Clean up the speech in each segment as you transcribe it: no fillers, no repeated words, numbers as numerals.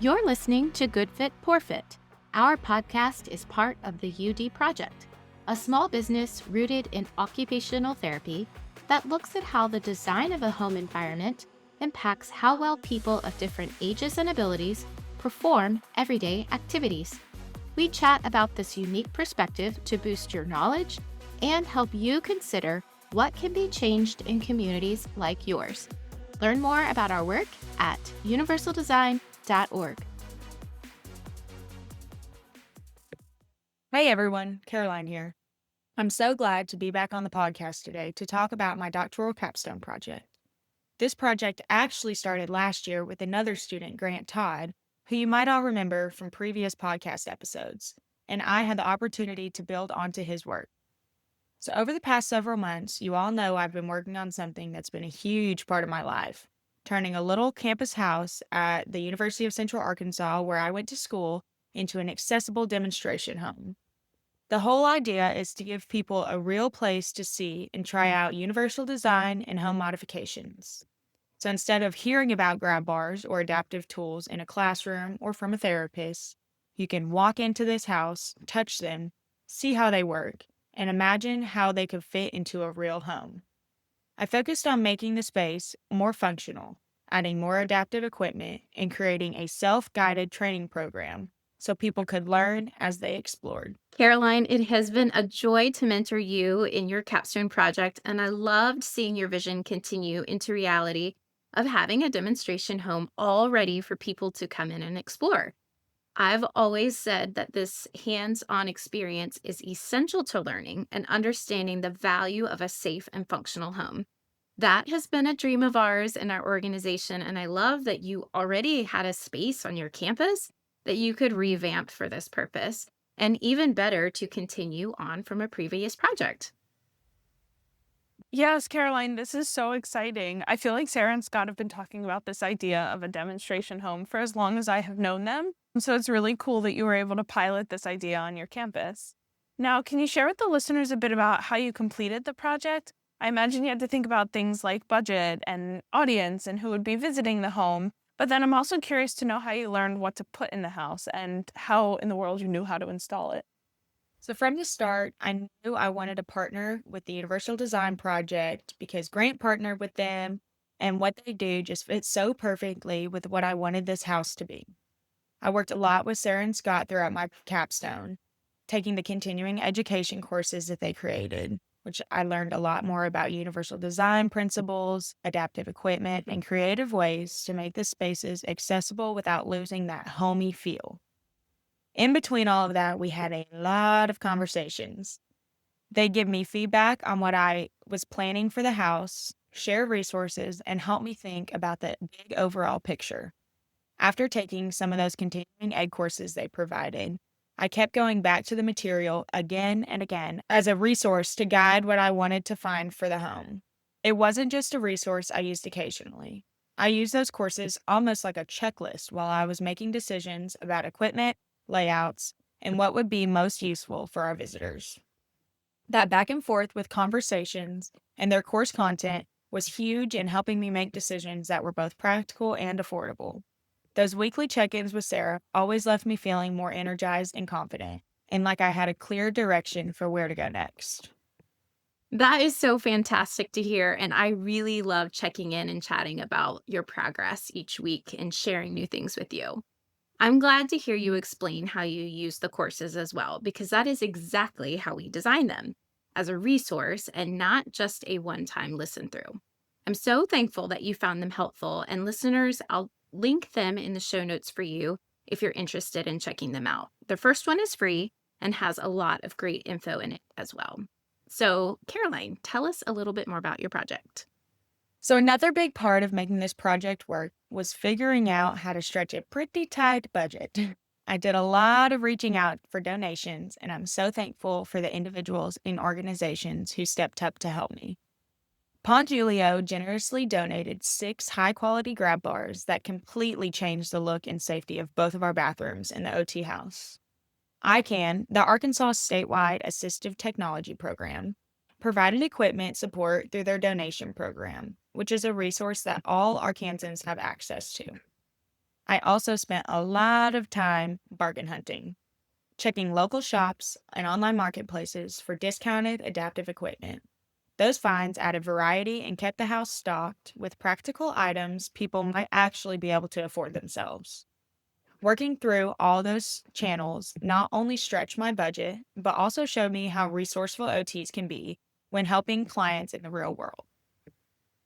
You're listening to Good Fit, Poor Fit. Our podcast is part of the UD Project, a small business rooted in occupational therapy that looks at how the design of a home environment impacts how well people of different ages and abilities perform everyday activities. We chat about this unique perspective to boost your knowledge and help you consider what can be changed in communities like yours. Learn more about our work at universaldesign.org. Hey everyone, Caroline here. I'm so glad to be back on the podcast today to talk about my doctoral capstone project. This project actually started last year with another student, Grant Todd, who you might all remember from previous podcast episodes, and I had the opportunity to build onto his work. So over the past several months, you all know I've been working on something that's been a huge part of my life, turning a little campus house at the University of Central Arkansas, where I went to school, into an accessible demonstration home. The whole idea is to give people a real place to see and try out universal design and home modifications. So instead of hearing about grab bars or adaptive tools in a classroom or from a therapist, you can walk into this house, touch them, see how they work, and imagine how they could fit into a real home. I focused on making the space more functional, adding more adaptive equipment, and creating a self-guided training program so people could learn as they explored. Caroline, it has been a joy to mentor you in your capstone project, and I loved seeing your vision continue into reality of having a demonstration home all ready for people to come in and explore. I've always said that this hands-on experience is essential to learning and understanding the value of a safe and functional home. That has been a dream of ours in our organization, and I love that you already had a space on your campus that you could revamp for this purpose, and even better to continue on from a previous project. Yes, Caroline, this is so exciting. I feel like Sarah and Scott have been talking about this idea of a demonstration home for as long as I have known them. So it's really cool that you were able to pilot this idea on your campus. Now, can you share with the listeners a bit about how you completed the project? I imagine you had to think about things like budget and audience and who would be visiting the home. But then I'm also curious to know how you learned what to put in the house and how in the world you knew how to install it. So from the start, I knew I wanted to partner with the Universal Design Project because Grant partnered with them and what they do just fits so perfectly with what I wanted this house to be. I worked a lot with Sarah and Scott throughout my capstone, taking the continuing education courses that they created, which I learned a lot more about universal design principles, adaptive equipment, and creative ways to make the spaces accessible without losing that homey feel. In between all of that, we had a lot of conversations. They give me feedback on what I was planning for the house, share resources, and help me think about the big overall picture. After taking some of those continuing ed courses they provided, I kept going back to the material again and again as a resource to guide what I wanted to find for the home. It wasn't just a resource I used occasionally. I used those courses almost like a checklist while I was making decisions about equipment, layouts, and what would be most useful for our visitors. That back and forth with conversations and their course content was huge in helping me make decisions that were both practical and affordable. Those weekly check-ins with Sarah always left me feeling more energized and confident, and like I had a clear direction for where to go next. That is so fantastic to hear, and I really love checking in and chatting about your progress each week and sharing new things with you. I'm glad to hear you explain how you use the courses as well, because that is exactly how we design them, as a resource and not just a one-time listen through. I'm so thankful that you found them helpful, and listeners, I'll link them in the show notes for you if you're interested in checking them out. The first one is free and has a lot of great info in it as well. So, Caroline, tell us a little bit more about your project. So another big part of making this project work was figuring out how to stretch a pretty tight budget. I did a lot of reaching out for donations, and I'm so thankful for the individuals and organizations who stepped up to help me. Pont Julio generously donated 6 high-quality grab bars that completely changed the look and safety of both of our bathrooms in the OT house. ICANN, the Arkansas Statewide Assistive Technology Program, provided equipment support through their donation program, which is a resource that all Arkansans have access to. I also spent a lot of time bargain hunting, checking local shops and online marketplaces for discounted adaptive equipment. Those finds added variety and kept the house stocked with practical items people might actually be able to afford themselves. Working through all those channels not only stretched my budget, but also showed me how resourceful OTs can be when helping clients in the real world.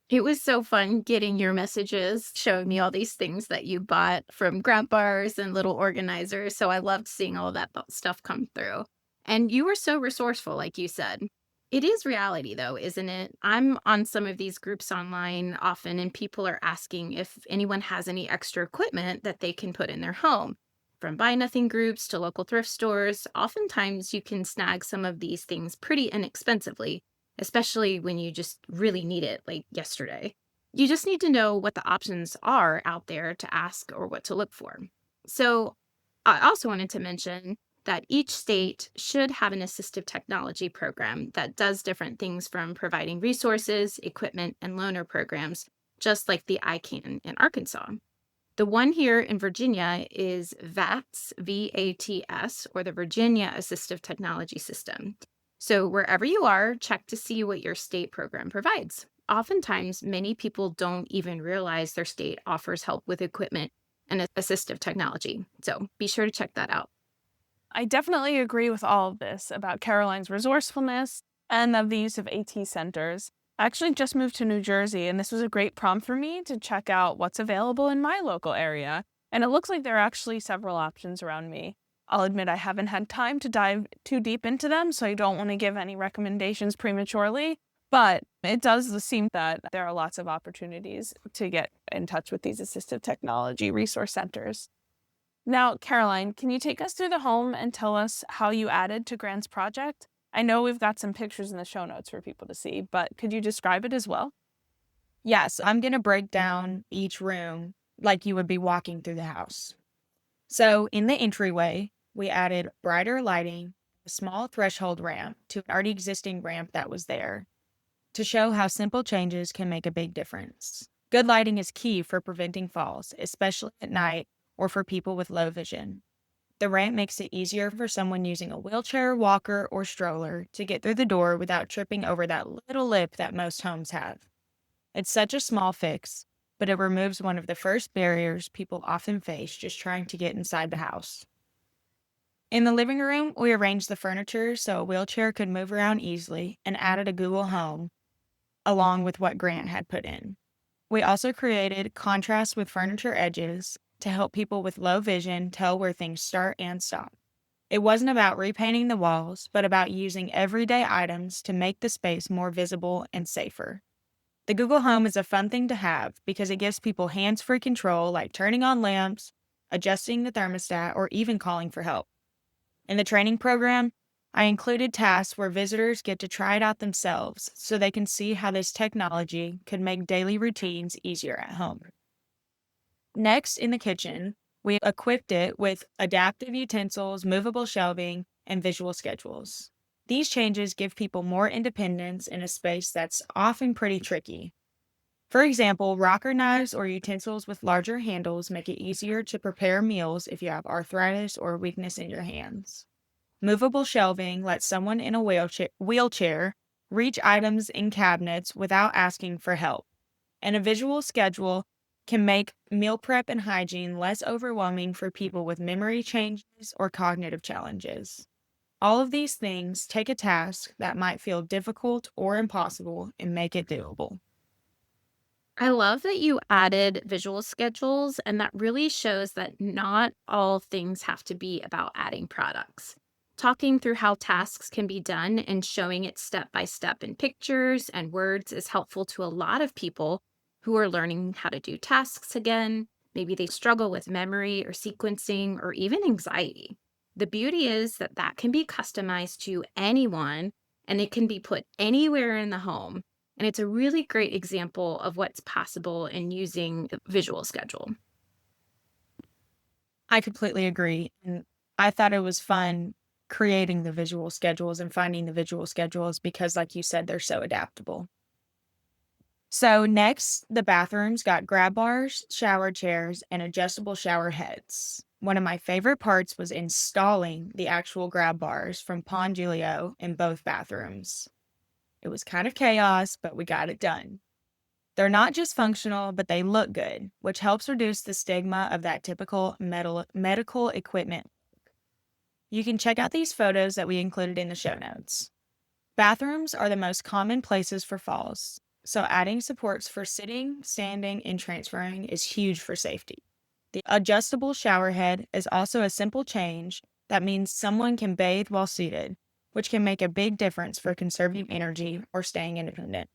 It was so fun getting your messages, showing me all these things that you bought from grab bars and little organizers, so I loved seeing all that stuff come through. And you were so resourceful, like you said. It is reality, though, isn't it? I'm on some of these groups online often, and people are asking if anyone has any extra equipment that they can put in their home. From buy nothing groups to local thrift stores, oftentimes you can snag some of these things pretty inexpensively, especially when you just really need it like yesterday. You just need to know what the options are out there to ask or what to look for. So, I also wanted to mention that each state should have an assistive technology program that does different things from providing resources, equipment, and loaner programs, just like the ICANN in Arkansas. The one here in Virginia is VATS, VATS, or the Virginia Assistive Technology System. So, wherever you are, check to see what your state program provides. Oftentimes, many people don't even realize their state offers help with equipment and assistive technology. So, be sure to check that out. I definitely agree with all of this about Caroline's resourcefulness and of the use of AT centers. I actually just moved to New Jersey, and this was a great prompt for me to check out what's available in my local area. And it looks like there are actually several options around me. I'll admit I haven't had time to dive too deep into them, so I don't want to give any recommendations prematurely. But it does seem that there are lots of opportunities to get in touch with these assistive technology resource centers. Now, Caroline, can you take us through the home and tell us how you added to Grant's project? I know we've got some pictures in the show notes for people to see, but could you describe it as well? Yes, I'm going to break down each room like you would be walking through the house. So, in the entryway, we added brighter lighting, a small threshold ramp to an already existing ramp that was there to show how simple changes can make a big difference. Good lighting is key for preventing falls, especially at night or for people with low vision. The ramp makes it easier for someone using a wheelchair, walker, or stroller to get through the door without tripping over that little lip that most homes have. It's such a small fix, but it removes one of the first barriers people often face just trying to get inside the house. In the living room, we arranged the furniture so a wheelchair could move around easily and added a Google Home along with what Grant had put in. We also created contrast with furniture edges to help people with low vision tell where things start and stop. It wasn't about repainting the walls, but about using everyday items to make the space more visible and safer. The Google Home is a fun thing to have because it gives people hands-free control like turning on lamps, adjusting the thermostat, or even calling for help. In the training program, I included tasks where visitors get to try it out themselves so they can see how this technology could make daily routines easier at home. Next, in the kitchen, we equipped it with adaptive utensils, movable shelving, and visual schedules. These changes give people more independence in a space that's often pretty tricky. For example, rocker knives or utensils with larger handles make it easier to prepare meals if you have arthritis or weakness in your hands. Movable shelving lets someone in a wheelchair reach items in cabinets without asking for help. And a visual schedule can make meal prep and hygiene less overwhelming for people with memory changes or cognitive challenges. All of these things take a task that might feel difficult or impossible and make it doable. I love that you added visual schedules, and that really shows that not all things have to be about adding products. Talking through how tasks can be done and showing it step by step in pictures and words is helpful to a lot of people who are learning how to do tasks again. Maybe they struggle with memory or sequencing or even anxiety. The beauty is that that can be customized to anyone and it can be put anywhere in the home, and it's a really great example of what's possible in using a visual schedule. I completely agree. And I thought it was fun creating the visual schedules and finding the visual schedules because, like you said, they're so adaptable. So next, the bathrooms got grab bars, shower chairs, and adjustable shower heads. One of my favorite parts was installing the actual grab bars from Pon Julio in both bathrooms. It was kind of chaos, but we got it done. They're not just functional, but they look good, which helps reduce the stigma of that typical medical equipment. You can check out these photos that we included in the show notes. Bathrooms are the most common places for falls, so adding supports for sitting, standing, and transferring is huge for safety. The adjustable shower head is also a simple change that means someone can bathe while seated, which can make a big difference for conserving energy or staying independent.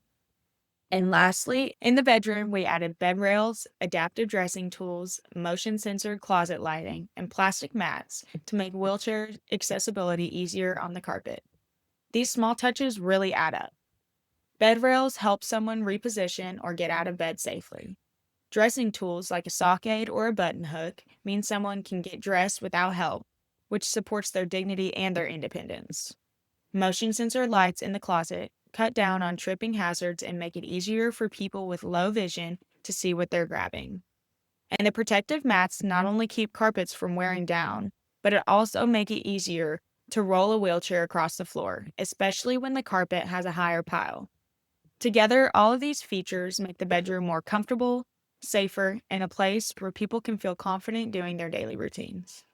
And lastly, in the bedroom, we added bed rails, adaptive dressing tools, motion sensored closet lighting, and plastic mats to make wheelchair accessibility easier on the carpet. These small touches really add up. Bed rails help someone reposition or get out of bed safely. Dressing tools like a sock aid or a button hook mean someone can get dressed without help, which supports their dignity and their independence. Motion sensor lights in the closet cut down on tripping hazards and make it easier for people with low vision to see what they're grabbing. And the protective mats not only keep carpets from wearing down, but it also make it easier to roll a wheelchair across the floor, especially when the carpet has a higher pile. Together, all of these features make the bedroom more comfortable, safer, and a place where people can feel confident doing their daily routines.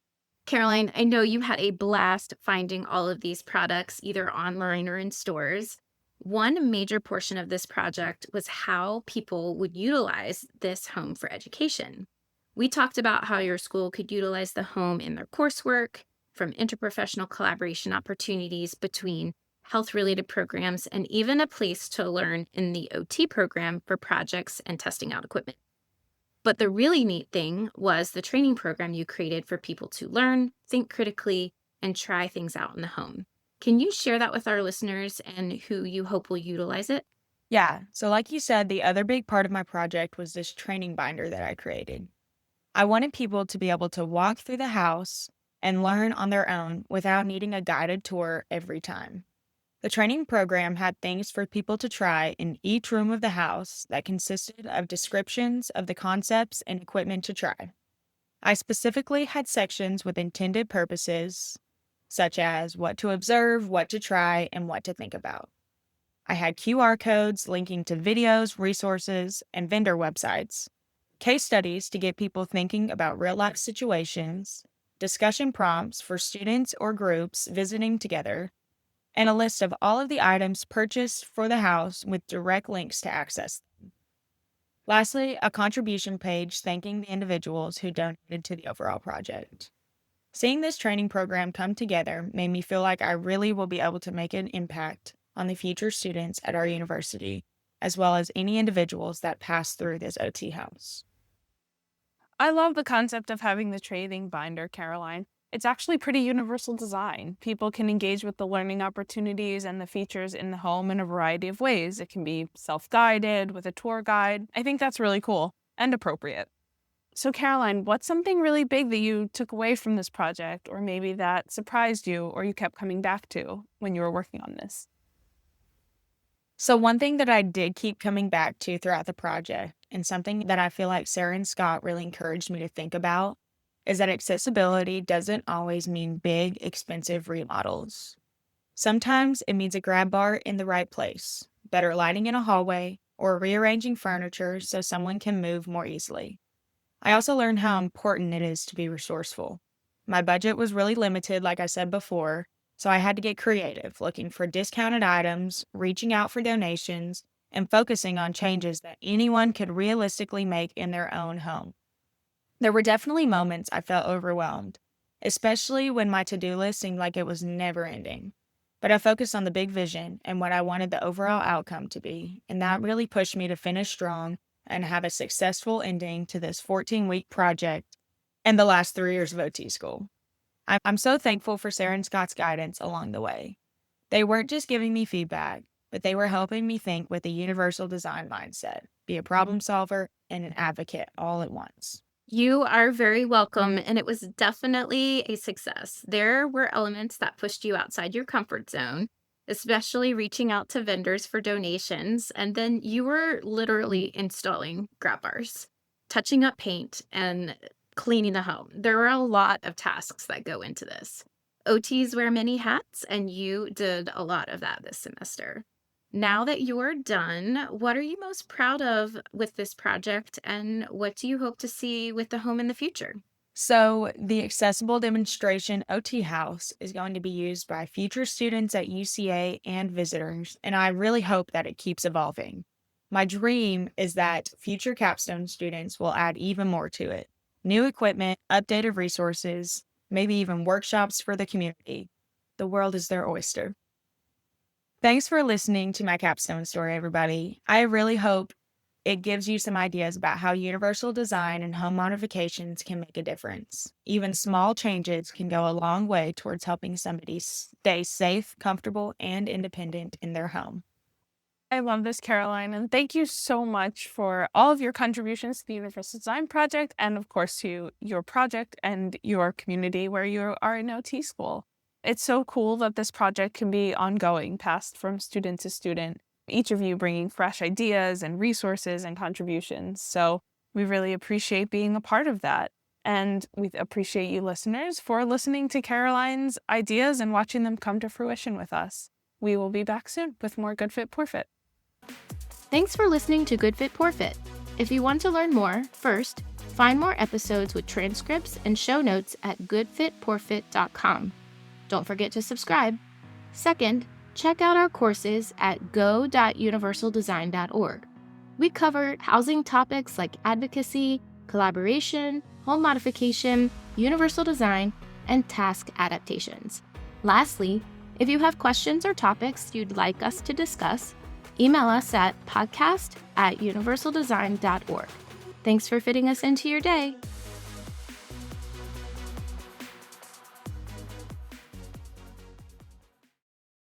Caroline, I know you had a blast finding all of these products either online or in stores. One major portion of this project was how people would utilize this home for education. We talked about how your school could utilize the home in their coursework, from interprofessional collaboration opportunities between health related programs, and even a place to learn in the OT program for projects and testing out equipment. But the really neat thing was the training program you created for people to learn, think critically, and try things out in the home. Can you share that with our listeners and who you hope will utilize it? Yeah, so like you said, the other big part of my project was this training binder that I created. I wanted people to be able to walk through the house and learn on their own without needing a guided tour every time. The training program had things for people to try in each room of the house that consisted of descriptions of the concepts and equipment to try. I specifically had sections with intended purposes, such as what to observe, what to try, and what to think about. I had QR codes linking to videos, resources, and vendor websites, case studies to get people thinking about real life situations, discussion prompts for students or groups visiting together, and a list of all of the items purchased for the house with direct links to access them. Lastly, a contribution page thanking the individuals who donated to the overall project. Seeing this training program come together made me feel like I really will be able to make an impact on the future students at our university, as well as any individuals that pass through this OT house. I love the concept of having the trading binder, Caroline. It's actually pretty universal design. People can engage with the learning opportunities and the features in the home in a variety of ways. It can be self guided with a tour guide. I think that's really cool and appropriate. So, Caroline, what's something really big that you took away from this project, or maybe that surprised you or you kept coming back to when you were working on this? So, one thing that I did keep coming back to throughout the project, and something that I feel like Sarah and Scott really encouraged me to think about, is that accessibility doesn't always mean big, expensive remodels. Sometimes it means a grab bar in the right place, better lighting in a hallway, or rearranging furniture so someone can move more easily. I also learned how important it is to be resourceful. My budget was really limited, like I said before, so I had to get creative, looking for discounted items, reaching out for donations, and focusing on changes that anyone could realistically make in their own home. There were definitely moments I felt overwhelmed, especially when my to do list seemed like it was never ending. But I focused on the big vision and what I wanted the overall outcome to be, and that really pushed me to finish strong and have a successful ending to this 14-week project and the last 3 years of OT school. I'm so thankful for Sarah and Scott's guidance along the way. They weren't just giving me feedback, but they were helping me think with a universal design mindset, be a problem solver and an advocate all at once. You are very welcome, and it was definitely a success. There were elements that pushed you outside your comfort zone, especially reaching out to vendors for donations. And then you were literally installing grab bars, touching up paint, and cleaning the home. There are a lot of tasks that go into this. OTs wear many hats, and you did a lot of that this semester. Now that you're done, what are you most proud of with this project, and what do you hope to see with the home in the future? So, the accessible demonstration OT house is going to be used by future students at UCA and visitors, and I really hope that it keeps evolving. My dream is that future capstone students will add even more to it: new equipment, updated resources, maybe even workshops for the community. The world is their oyster. Thanks for listening to my capstone story, everybody. I really hope it gives you some ideas about how universal design and home modifications can make a difference. Even small changes can go a long way towards helping somebody stay safe, comfortable, and independent in their home. I love this, Caroline, and thank you so much for all of your contributions to the Universal Design Project and, of course, to your project and your community where you are in OT school. It's so cool that this project can be ongoing, passed from student to student, each of you bringing fresh ideas and resources and contributions. So we really appreciate being a part of that. And we appreciate you listeners for listening to Caroline's ideas and watching them come to fruition with us. We will be back soon with more Good Fit, Poor Fit. Thanks for listening to Good Fit, Poor Fit. If you want to learn more, first, find more episodes with transcripts and show notes at goodfitpoorfit.com. Don't forget to subscribe. Second, check out our courses at go.universaldesign.org. We cover housing topics like advocacy, collaboration, home modification, universal design, and task adaptations. Lastly, if you have questions or topics you'd like us to discuss, email us at podcast@universaldesign.org. Thanks for fitting us into your day.